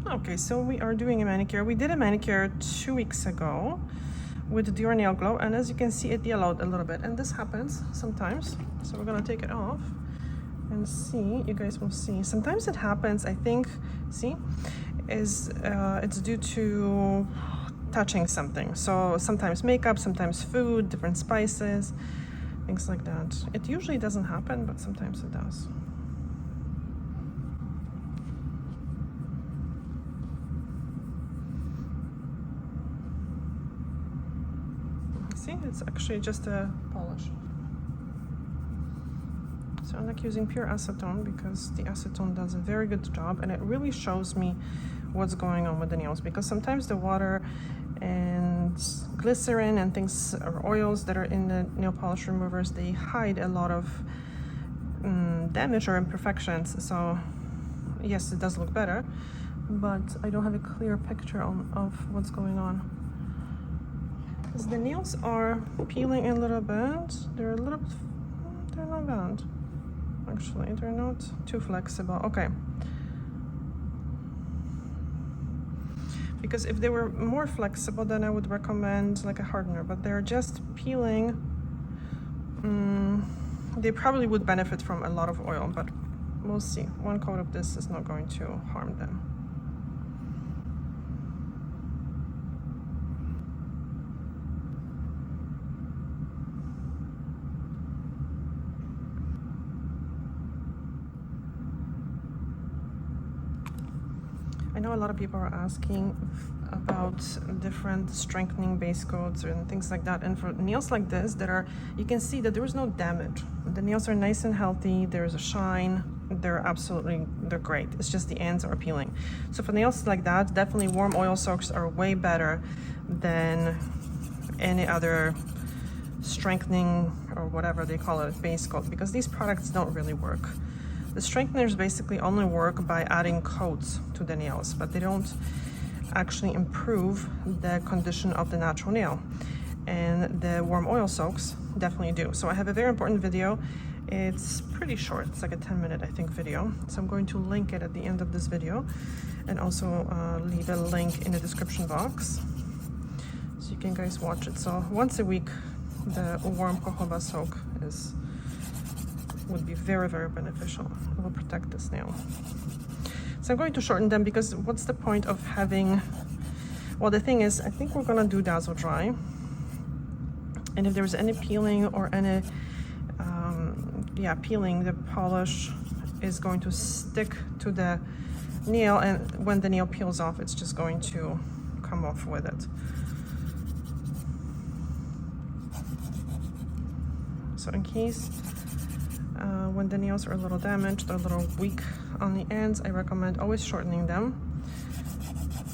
Okay, so we are doing a manicure. We did a manicure 2 weeks ago with the Dior Nail Glow, and as you can see, it yellowed a little bit, and this happens sometimes. So we're gonna take it off and see. You guys will see. Sometimes it happens, I think, see, it's due to touching something. So sometimes makeup, sometimes food, different spices, things like that. It usually doesn't happen, but sometimes it does. See, it's actually just a polish. So I like using pure acetone because the acetone does a very good job, and it really shows me what's going on with the nails, because sometimes the water and glycerin and things or oils that are in the nail polish removers, they hide a lot of damage or imperfections. So yes, it does look better, but I don't have a clear picture of what's going on. Because the nails are peeling a little bit. They're not bad. Actually, they're not too flexible. Okay. Because if they were more flexible, then I would recommend like a hardener, but they're just peeling. They probably would benefit from a lot of oil, but we'll see. One coat of this is not going to harm them. I know a lot of people are asking about different strengthening base coats and things like that, and for nails like this that are, you can see that there is no damage. The nails are nice and healthy, there's a shine, they're great. It's just the ends are peeling. So for nails like that, definitely warm oil soaks are way better than any other strengthening or whatever they call it, base coat, because these products don't really work. The strengtheners basically only work by adding coats to the nails, but they don't actually improve the condition of the natural nail. And the warm oil soaks definitely do. So I have a very important video. It's pretty short. It's like a 10-minute, I think, video. So I'm going to link it at the end of this video, and also leave a link in the description box so you can guys watch it. So once a week, the warm jojoba soak would be very, very beneficial. It will protect this nail. So I'm going to shorten them, because what's the point of having, well, the thing is, I think we're gonna do Dazzle Dry, and if there's any peeling or any peeling, the polish is going to stick to the nail, and when the nail peels off, it's just going to come off with it. So in case when the nails are a little damaged or a little weak on the ends, I recommend always shortening them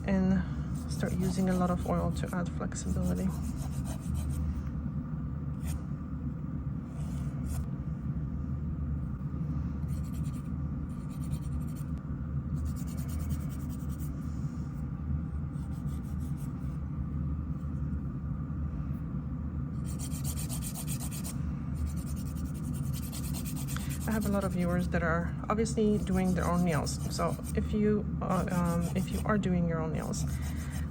and start using a lot of oil to add flexibility. I have a lot of viewers that are obviously doing their own nails. So if you are doing your own nails,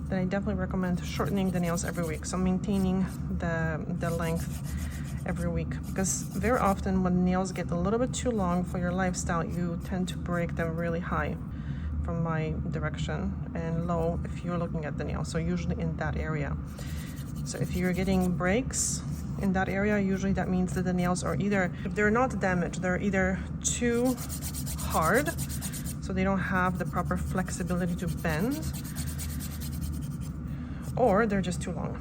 then I definitely recommend shortening the nails every week. So maintaining the length every week, because very often when nails get a little bit too long for your lifestyle, you tend to break them really high from my direction and low if you're looking at the nail. So usually in that area. So if you're getting breaks in that area, usually that means that the nails are either, if they're not damaged, they're either too hard, so they don't have the proper flexibility to bend, or they're just too long.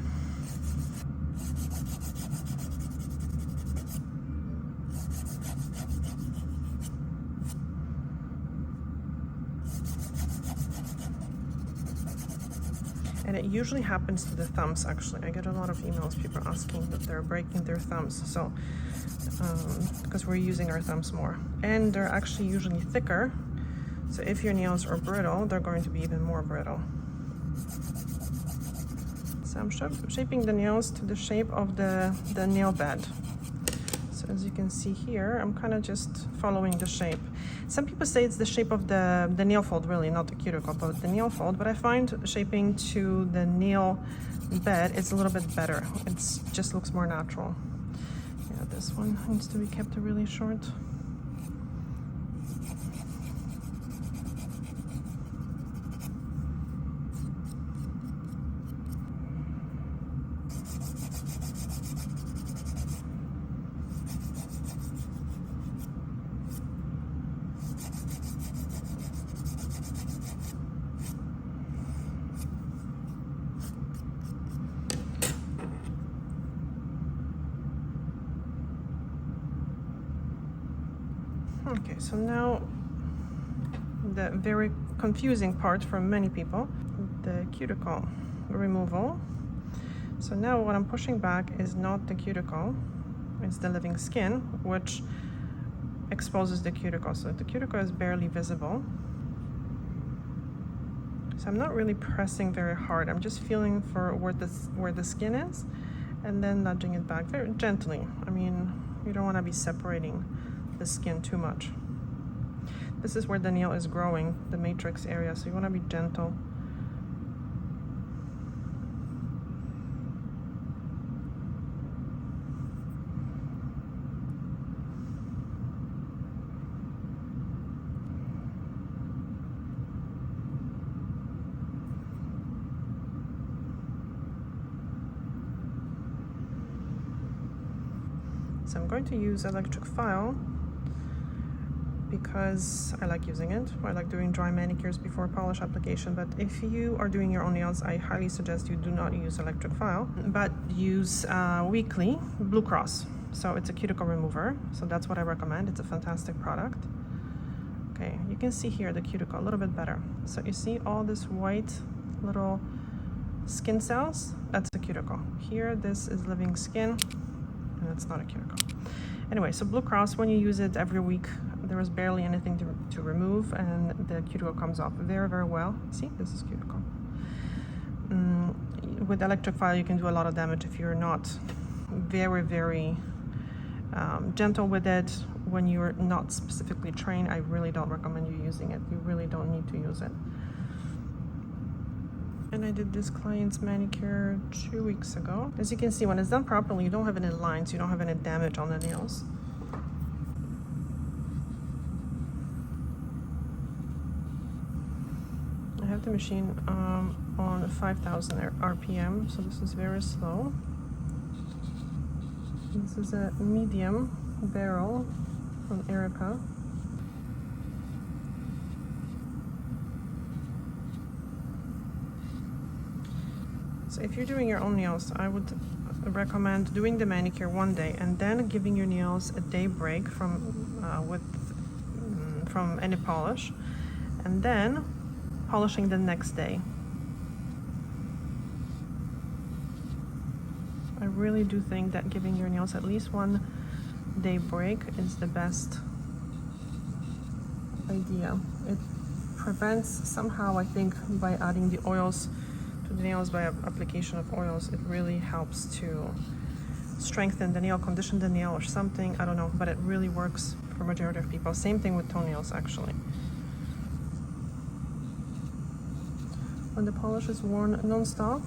And it usually happens to the thumbs, actually. I get a lot of emails, people asking that they're breaking their thumbs. So, because we're using our thumbs more. And they're actually usually thicker. So if your nails are brittle, they're going to be even more brittle. So I'm shaping the nails to the shape of the nail bed. So as you can see here, I'm kind of just following the shape. Some people say it's the shape of the nail fold, really, not the cuticle, but the nail fold. But I find shaping to the nail bed is a little bit better. It just looks more natural. Yeah, this one needs to be kept really short. Okay, so now the very confusing part for many people, the cuticle removal. So now what I'm pushing back is not the cuticle, it's the living skin, which exposes the cuticle. So the cuticle is barely visible. So I'm not really pressing very hard. I'm just feeling for where the skin is and then nudging it back very gently. I mean, you don't want to be separating the skin too much. This is where the nail is growing, the matrix area, so you want to be gentle. So I'm going to use electric file because I like using it. I like doing dry manicures before polish application, but if you are doing your own nails, I highly suggest you do not use electric file, but use weekly Blue Cross. So it's a cuticle remover, so that's what I recommend. It's a fantastic product. Okay, you can see here the cuticle a little bit better. So you see all this white little skin cells? That's the cuticle. Here, this is living skin, and it's not a cuticle. Anyway, so Blue Cross, when you use it every week, there is barely anything to remove, and the cuticle comes off very, very well. See, this is cuticle. With electric file, you can do a lot of damage if you're not very, very gentle with it. When you're not specifically trained, I really don't recommend you using it. You really don't need to use it. And I did this client's manicure 2 weeks ago. As you can see, when it's done properly, you don't have any lines, you don't have any damage on the nails. I have the machine on 5,000 RPM, so this is very slow. This is a medium barrel from Erica. So if you're doing your own nails, I would recommend doing the manicure one day and then giving your nails a day break from any polish, and then polishing the next day. I really do think that giving your nails at least 1 day break is the best idea. It prevents somehow, I think, by adding the oils to the nails, by application of oils, it really helps to strengthen the nail, condition the nail or something, I don't know, but it really works for majority of people. Same thing with toenails, actually. When the polish is worn non-stop,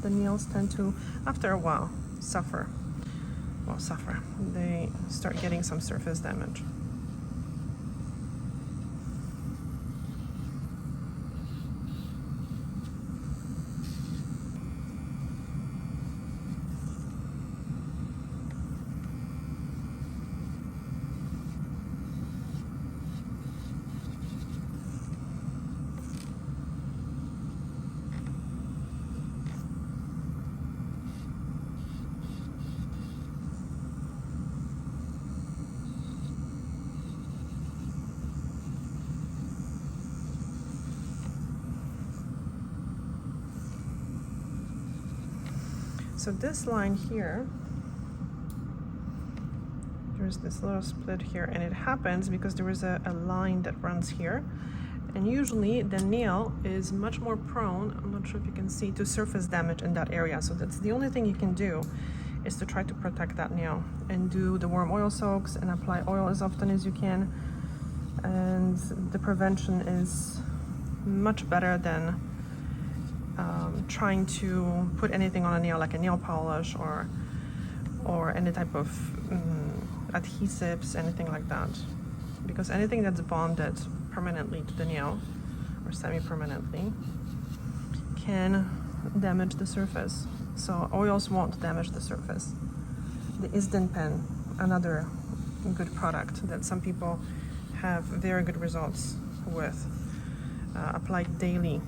the nails tend to, after a while, suffer. Well, suffer. They start getting some surface damage. So this line here, there's this little split here, and it happens because there is a line that runs here, and usually the nail is much more prone, I'm not sure if you can see, to surface damage in that area. So that's the only thing you can do, is to try to protect that nail and do the warm oil soaks and apply oil as often as you can. and the prevention is much better than trying to put anything on a nail, like a nail polish or any type of adhesives, anything like that. Because anything that's bonded permanently to the nail or semi-permanently can damage the surface. So oils won't damage the surface. The Isden pen, another good product that some people have very good results with, applied daily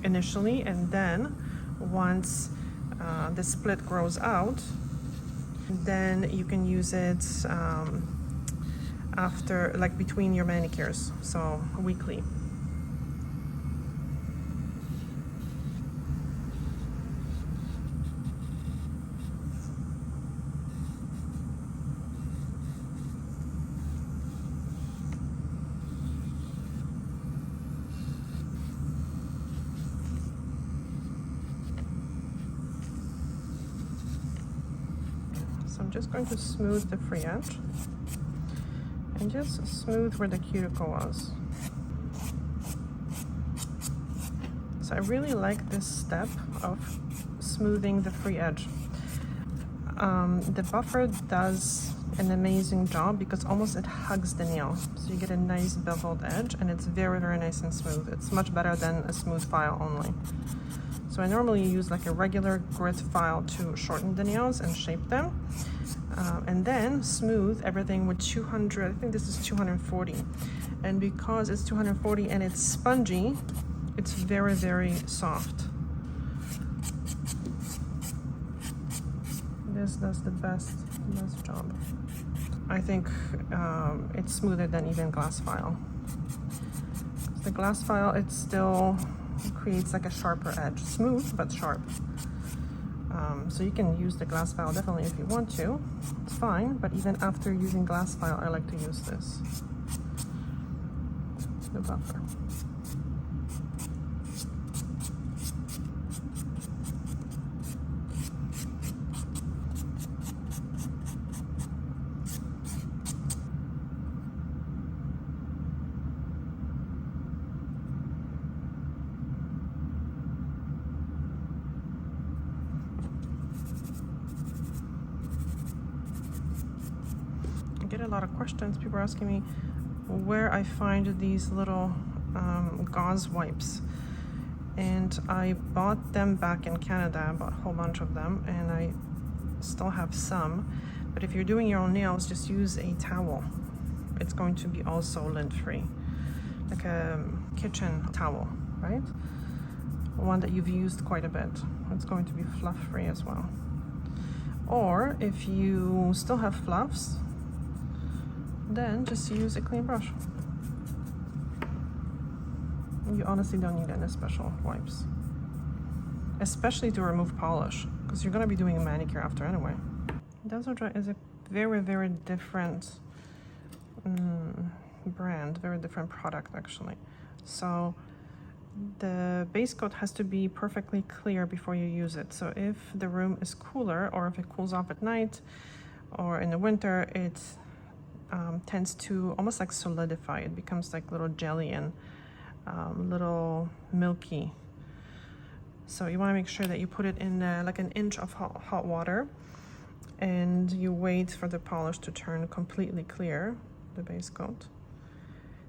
initially, and then once the split grows out, then you can use it after, like between your manicures, so weekly. So I'm just going to smooth the free edge and just smooth where the cuticle was. So I really like this step of smoothing the free edge. The buffer does an amazing job because almost it hugs the nail. So you get a nice beveled edge and it's very, very nice and smooth. It's much better than a smooth file only. So I normally use like a regular grit file to shorten the nails and shape them. And then smooth everything with 200, I think this is 240. And because it's 240 and it's spongy, it's very, very soft. This does the best job. I think it's smoother than even glass file. The glass file, it still creates like a sharper edge. Smooth, but sharp. So you can use the glass file definitely if you want to. It's fine, but even after using glass file, I like to use this, the buffer. Get a lot of questions. People are asking me where I find these little gauze wipes, and I bought them back in Canada. I bought a whole bunch of them, and I still have some. But if you're doing your own nails, just use a towel. It's going to be also lint-free, like a kitchen towel, right? One that you've used quite a bit. It's going to be fluff-free as well. Or if you still have fluffs, then just use a clean brush. You honestly don't need any special wipes, especially to remove polish, because you're going to be doing a manicure after anyway. Dazzle Dry is a very, very different brand, very different product actually. So the base coat has to be perfectly clear before you use it. So if the room is cooler, or if it cools off at night or in the winter, it tends to almost like solidify. It becomes like little jelly and little milky. So you want to make sure that you put it in like an inch of hot water, and you wait for the polish to turn completely clear, the base coat.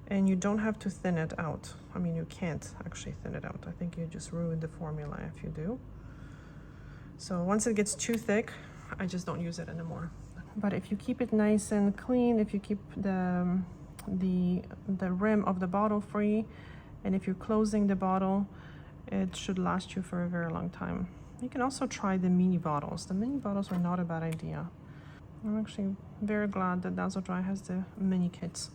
And you don't have to thin it out. I mean, you can't actually thin it out. I think you just ruin the formula if you do. So once it gets too thick, I just don't use it anymore. But if you keep it nice and clean, if you keep the rim of the bottle free, and if you're closing the bottle, it should last you for a very long time. You can also try the mini bottles. The mini bottles are not a bad idea. I'm actually very glad that Dazzle Dry has the mini kits.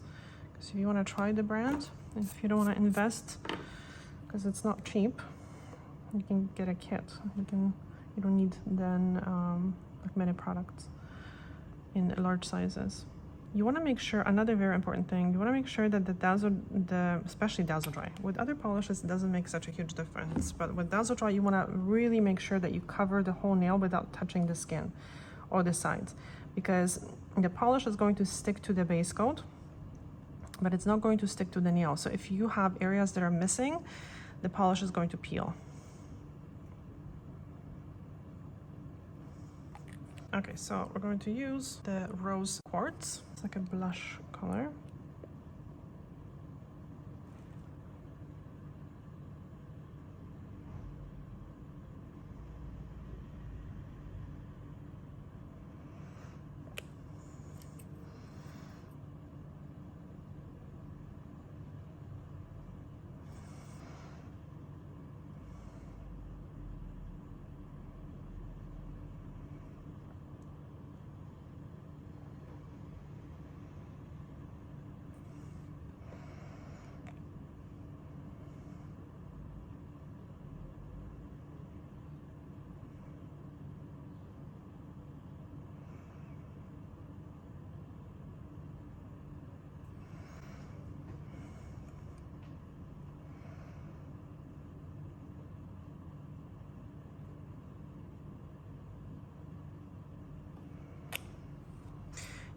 Because if you want to try the brand, and if you don't want to invest, because it's not cheap, you can get a kit. You don't need then like many products in large sizes. You want to make sure, another very important thing, you want to make sure that especially Dazzle Dry. With other polishes, it doesn't make such a huge difference, but with Dazzle Dry, you want to really make sure that you cover the whole nail without touching the skin or the sides, because the polish is going to stick to the base coat, but it's not going to stick to the nail. So if you have areas that are missing, the polish is going to peel. Okay, so we're going to use the rose quartz. It's like a blush color.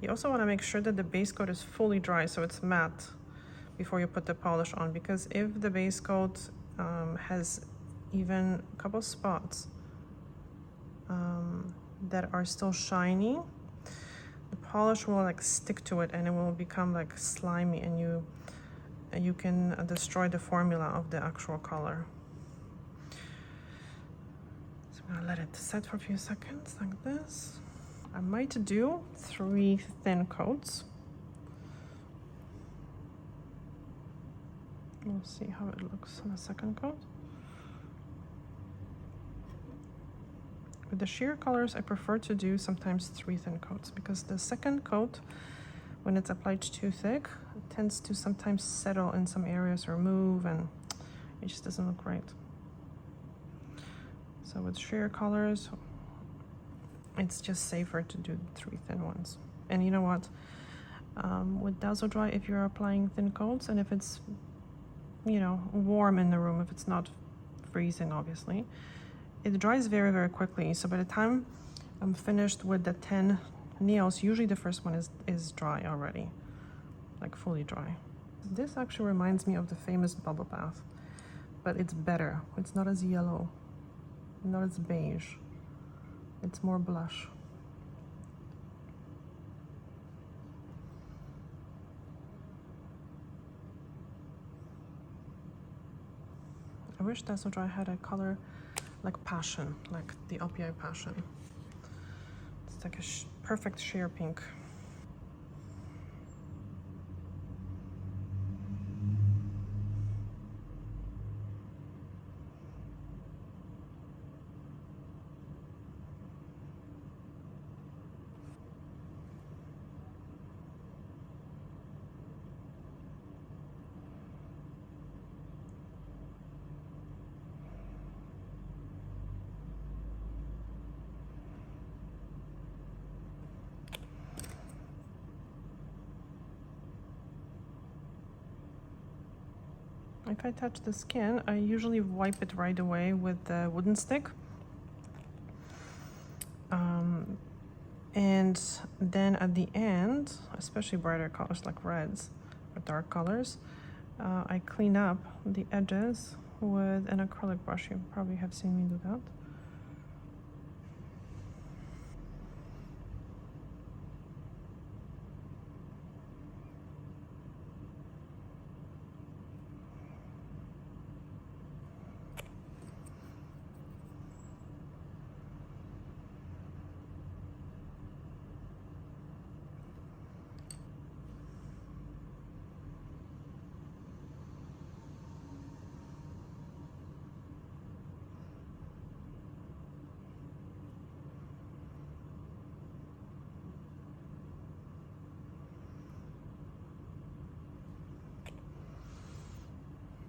You also want to make sure that the base coat is fully dry, so it's matte, before you put the polish on, because if the base coat has even a couple spots that are still shiny, the polish will like stick to it and it will become like slimy, and you can destroy the formula of the actual color. So I'm gonna let it set for a few seconds like this. I might do 3 thin coats. We'll see how it looks on the second coat. With the sheer colors, I prefer to do sometimes 3 thin coats, because the second coat, when it's applied too thick, it tends to sometimes settle in some areas or move, and it just doesn't look right. So with sheer colors, it's just safer to do 3 thin ones. And you know what? With Dazzle Dry, if you're applying thin coats, and if it's, you know, warm in the room, if it's not freezing, obviously, it dries very, very quickly. So by the time I'm finished with the 10 nails, usually the first one is dry already, like fully dry. This actually reminds me of the famous bubble bath, but it's better. It's not as yellow, not as beige. It's more blush. I wish Dazzle Dry had a color like Passion, like the OPI Passion. It's like a perfect sheer pink. If I touch the skin, I usually wipe it right away with the wooden stick. And then at the end, especially brighter colors like reds or dark colors, I clean up the edges with an acrylic brush. You probably have seen me do that.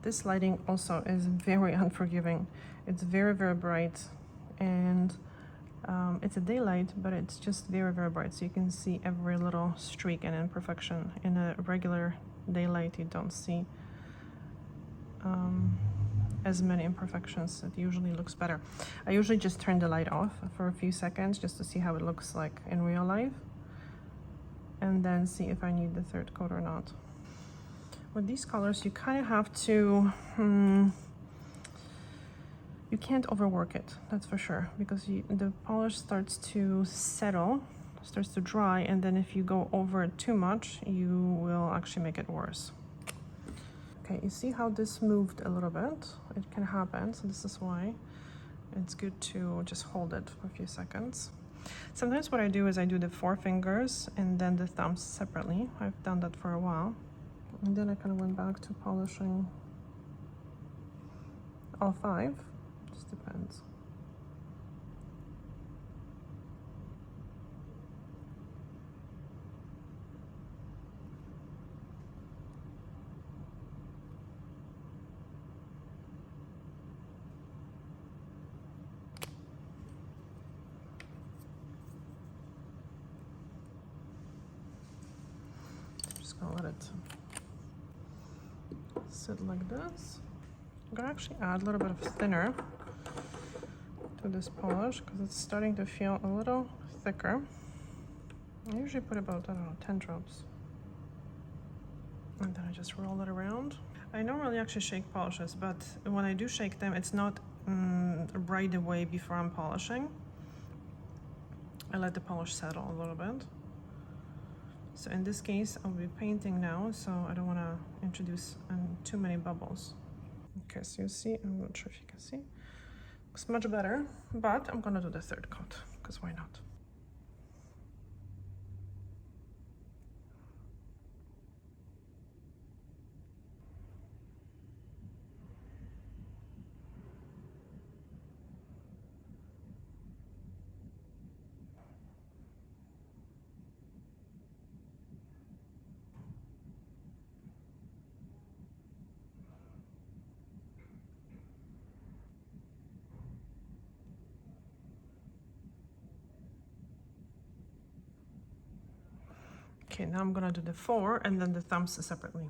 This lighting also is very unforgiving. It's very, very bright, and it's a daylight, but it's just very, very bright. So you can see every little streak and imperfection. In a regular daylight, you don't see as many imperfections. It usually looks better. I usually just turn the light off for a few seconds just to see how it looks like in real life, and then see if I need the third coat or not. with these colors, you kind of have to, you can't overwork it, that's for sure, because the polish starts to settle, starts to dry, and then if you go over it too much, you will actually make it worse. Okay, you see how this moved a little bit? It can happen, so this is why it's good to just hold it for a few seconds. Sometimes what I do is I do the 4 fingers and then the thumbs separately. I've done that for a while. And then I kind of went back to polishing all 5. Just depends. Just gonna let it sit like this. I'm gonna actually add a little bit of thinner to this polish because it's starting to feel a little thicker. I usually put about, I don't know, 10 drops. And then I just roll it around. I don't really actually shake polishes, but when I do shake them, it's not right away before I'm polishing. I let the polish settle a little bit. So in this case, I'll be painting now, so I don't want to introduce too many bubbles. Okay, so you see, I'm not sure if you can see. Looks much better, but I'm gonna do the 3rd coat, because why not? Okay, now I'm gonna do the 4 and then the thumbs separately.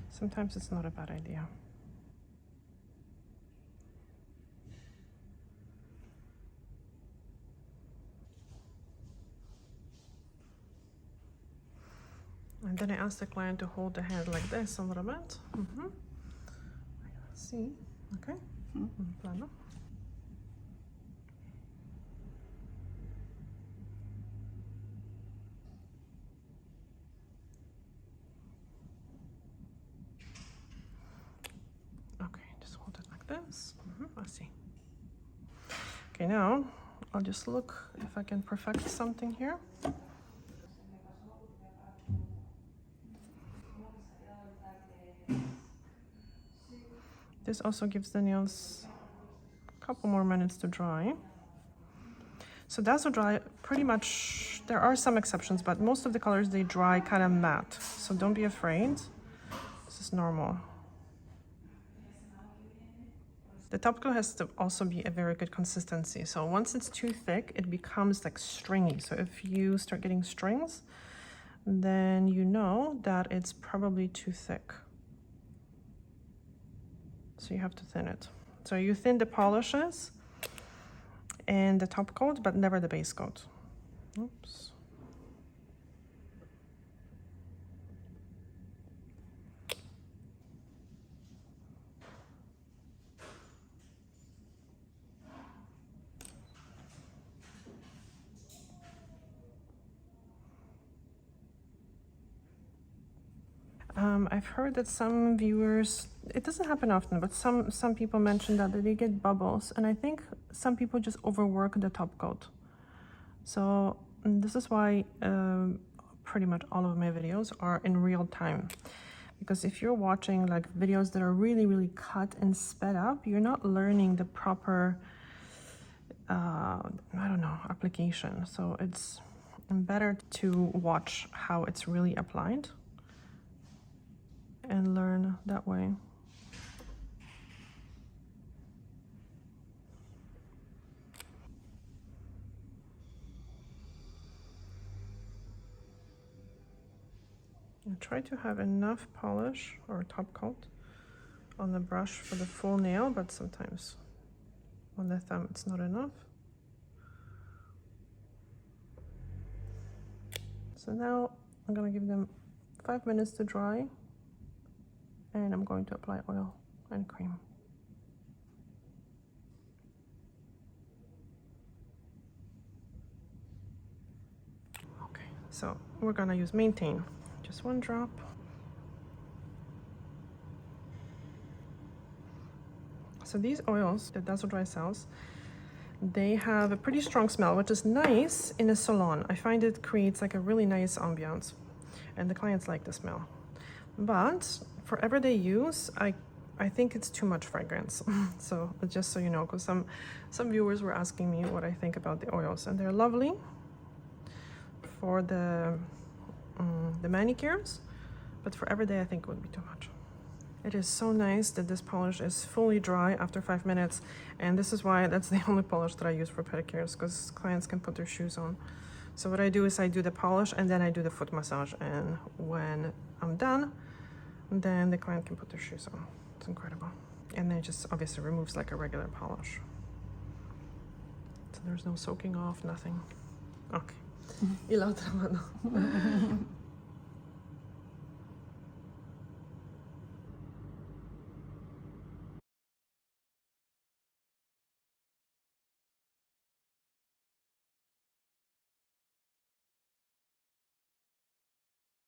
Sometimes it's not a bad idea. And then I asked the client to hold the hand like this a little bit. See, okay. Plano. Okay, just hold it like this. I see. Okay, now I'll just look if I can perfect something here. This also gives the nails a couple more minutes to dry. So Dazzle Dry, pretty much, there are some exceptions, but most of the colors, they dry kind of matte. So don't be afraid, this is normal. The top coat has to also be a very good consistency. So once it's too thick, it becomes like stringy. So if you start getting strings, then you know that it's probably too thick. So you have to thin it. So you thin the polishes and the top coat, but never the base coat. Oops. I've heard that some viewers, it doesn't happen often, but some people mention that they get bubbles, and I think some people just overwork the top coat. So this is why pretty much all of my videos are in real time, because if you're watching like videos that are really cut and sped up, you're not learning the proper I don't know, application. So it's better to watch how it's really applied and learn that way. And try to have enough polish or top coat on the brush for the full nail, but sometimes on the thumb it's not enough. So now I'm gonna give them 5 minutes to dry. And I'm going to apply oil and cream. Okay, so we're gonna use Maintain. Just one drop. So these oils, the Dazzle Dry sells, they have a pretty strong smell, which is nice in a salon. I find it creates like a really nice ambiance, and the clients like the smell. But for everyday use, I think it's too much fragrance. So just so you know, because some viewers were asking me what I think about the oils, and they're lovely for the manicures, but for everyday I think it would be too much. It is so nice that this polish is fully dry after 5 minutes, and this is why that's the only polish that I use for pedicures, because clients can put their shoes on. So what I do is I do the polish and then I do the foot massage, and when I'm done, then the client can put their shoes on. It's incredible. And then it just obviously removes like a regular polish. So there's no soaking off, nothing. Okay. Y la otra mano.